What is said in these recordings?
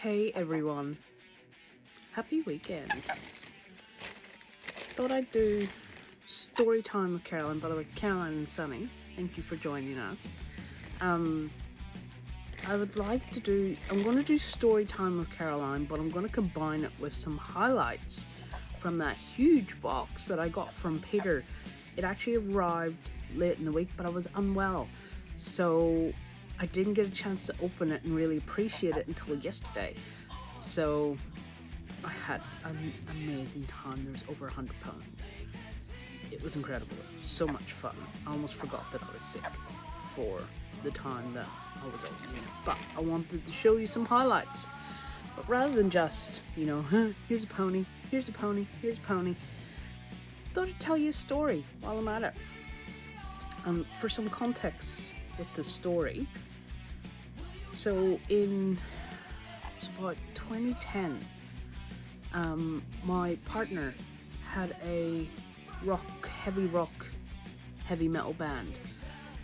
Hey everyone, happy weekend. Thought I'd do story time with Caroline, by the way, Caroline and Sunny, thank you for joining us. I would like to I'm going to do story time with Caroline, but I'm going to combine it with some highlights from that huge box that I got from Peter. It actually arrived late in the week, but I was unwell, so I didn't get a chance to open it and really appreciate it until yesterday. So I had an amazing time. There was over 100 pounds. It was incredible. It was so much fun. I almost forgot that I was sick for the time that I was opening it. But I wanted to show you some highlights. But rather than just, here's a pony, here's a pony, here's a pony, I thought I'd tell you a story while I'm at it. For some context with the story, so in about 2010, my partner had a heavy metal band,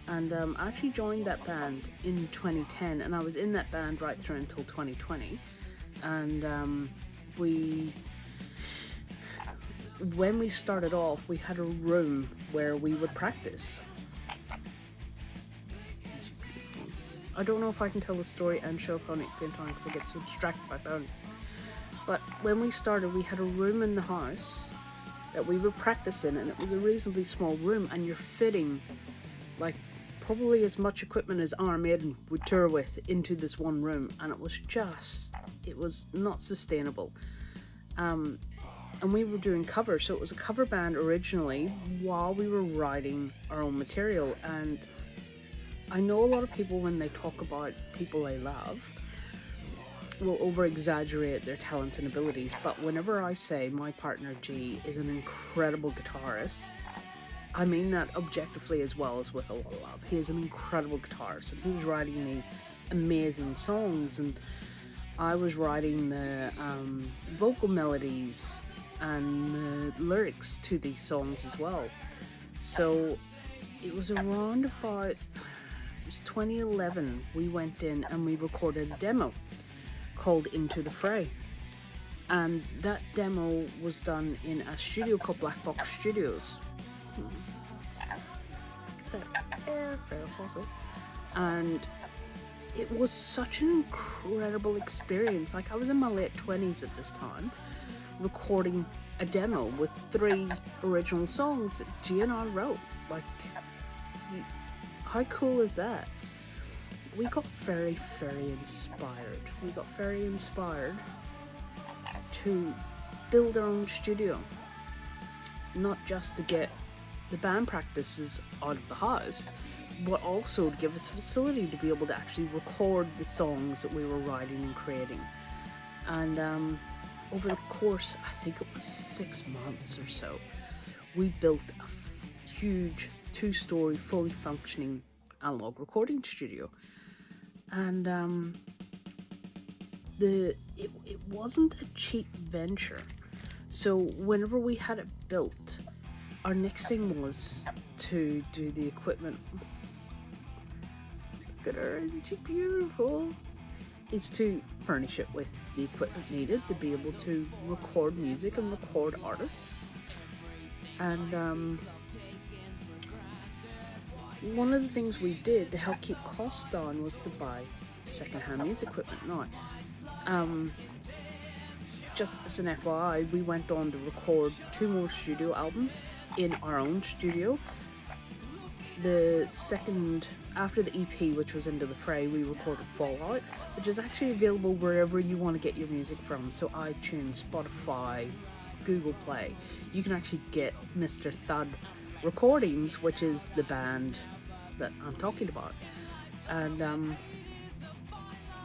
and I actually joined that band in 2010, and I was in that band right through until 2020. And when we started off, we had a room where we would practice. I don't know if I can tell the story and show a pony at the same time because I get so distracted by ponies. But when we started, we had a room in the house that we would practice in, and it was a reasonably small room, and you're fitting like probably as much equipment as Iron Maiden would tour with into this one room, and it was not sustainable. And we were doing covers, so it was a cover band originally while we were writing our own material. And I know a lot of people, when they talk about people they love, will over-exaggerate their talents and abilities, but whenever I say my partner G is an incredible guitarist, I mean that objectively as well as with a lot of love. He is an incredible guitarist, and he was writing these amazing songs, and I was writing the vocal melodies and the lyrics to these songs as well. So it was around about 2011 we went in and we recorded a demo called Into the Fray, and that demo was done in a studio called Black Box Studios. And it was such an incredible experience. Like, I was in my late 20s at this time, recording a demo with 3 original songs that G and I wrote. Like, how cool is that? We got very, very inspired. We got very inspired to build our own studio. Not just to get the band practices out of the house, but also to give us a facility to be able to actually record the songs that we were writing and creating. And over the course, I think it was 6 months or so, we built a huge 2-story, fully functioning analog recording studio. And it wasn't a cheap venture. So whenever we had it built, our next thing was to do the equipment. Look at her, isn't she beautiful? It's to furnish it with the equipment needed to be able to record music and record artists. And one of the things we did to help keep costs down was to buy secondhand music equipment. Now, just as an FYI, we went on to record 2 more studio albums in our own studio. The second, after the EP, which was Into the Fray, we recorded Fallout, which is actually available wherever you want to get your music from. So iTunes, Spotify, Google Play. You can actually get Mr. Thud Recordings, which is the band that I'm talking about. And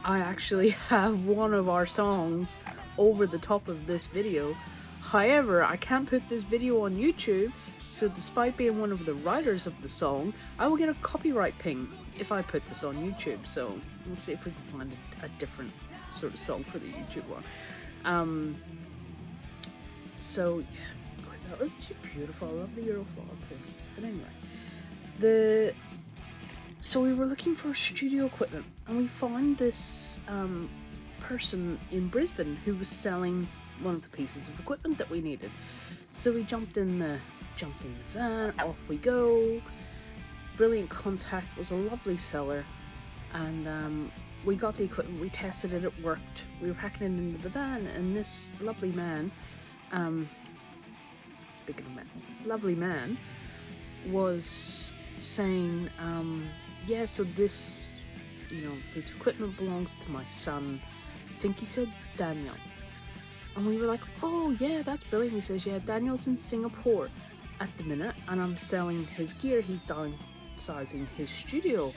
I actually have one of our songs over the top of this video. However, I can't put this video on YouTube, so despite being one of the writers of the song, I will get a copyright ping if I put this on YouTube. So we'll see if we can find a different sort of song for the YouTube one. So yeah, that was beautiful. I love the Euroflower pins. But anyway, so we were looking for studio equipment, and we found this person in Brisbane who was selling one of the pieces of equipment that we needed. So we jumped in the van, off we go. Brilliant contact, was a lovely seller, and we got the equipment, we tested it, it worked. We were packing it into the van, and this lovely man, speaking of men, lovely man, was saying, yeah, so this, piece of equipment belongs to my son. I think he said Daniel. And we were like, oh yeah, that's brilliant. He says, yeah, Daniel's in Singapore at the minute, and I'm selling his gear. He's downsizing his studio.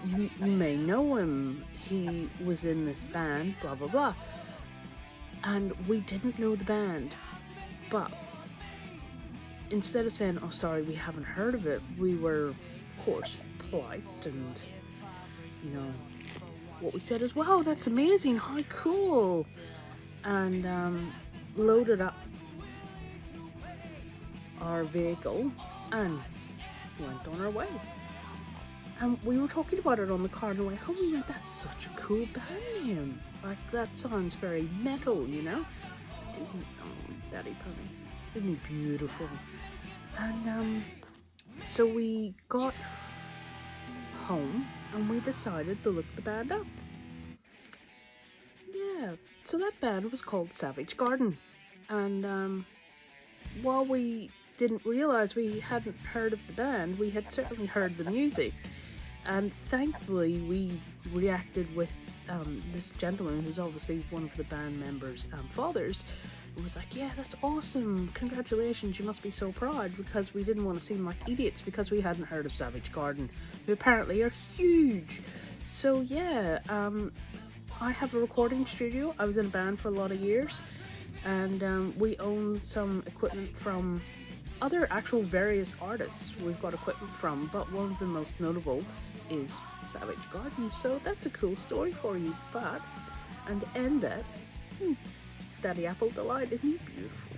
You may know him. He was in this band, blah blah blah. And we didn't know the band, but instead of saying, oh sorry, we haven't heard of it, we were of course polite, and what we said is, wow, that's amazing, how cool, and loaded up our vehicle and went on our way. And we were talking about it on the car on the way home. We went, that's such a cool band name. Like, that sounds very metal, Isn't Daddy Pony? Isn't he beautiful? And so we got home and we decided to look the band up. Yeah, so that band was called Savage Garden. And while we didn't realise we hadn't heard of the band, we had certainly heard the music. And thankfully we reacted with this gentleman who's obviously one of the band members' fathers, who was like, yeah, that's awesome, congratulations, you must be so proud, because we didn't want to seem like idiots because we hadn't heard of Savage Garden, who apparently are huge. So yeah, I have a recording studio. I was in a band for a lot of years, and we own some equipment from other actual various artists we've got equipment from, but one of the most notable is Savage Garden. So that's a cool story for you. But, and to end it, Daddy Apple Delight, isn't he beautiful?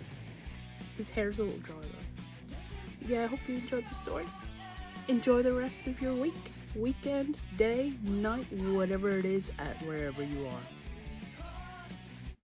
His hair's a little dry though. Yeah, I hope you enjoyed the story. Enjoy the rest of your week, weekend, day, night, whatever it is, at wherever you are.